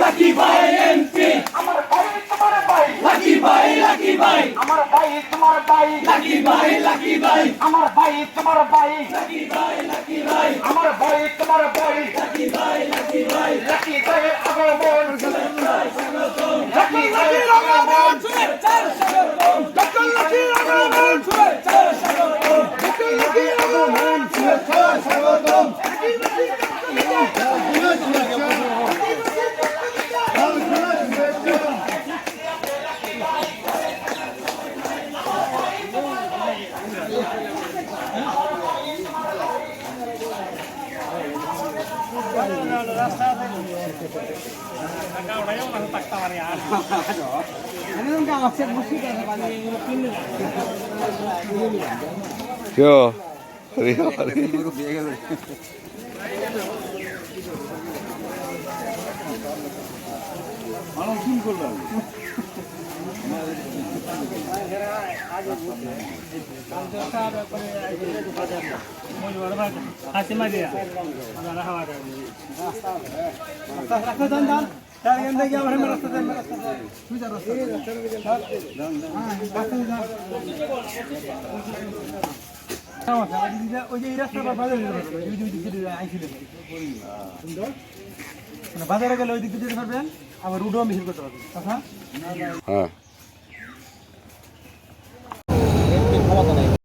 Lucky ভাই MP আমার ভাই তোমার ভাই লাকি ভাই আমার ভাই তোমার ভাই লাকি ভাই আমার ভাই তোমার ভাই লাকি ভাই আমার ভাই তোমার ভাই লাকি ভাই লাকি ভাইয়ের আগমন লাকি ভাইয়ের আগমন শুভেচ্ছার স্বাগতম ডক্টর লাকির আগমন শুভেচ্ছার স্বাগতম ডক্টর লাকির আগমন শুভেচ্ছার স্বাগতম Yo, arriba. বাজারে গেলে ওই দিক দিয়ে যেতে পারবেন, আবার রুডও মিছিল করতে পারবেন। হ্যাঁ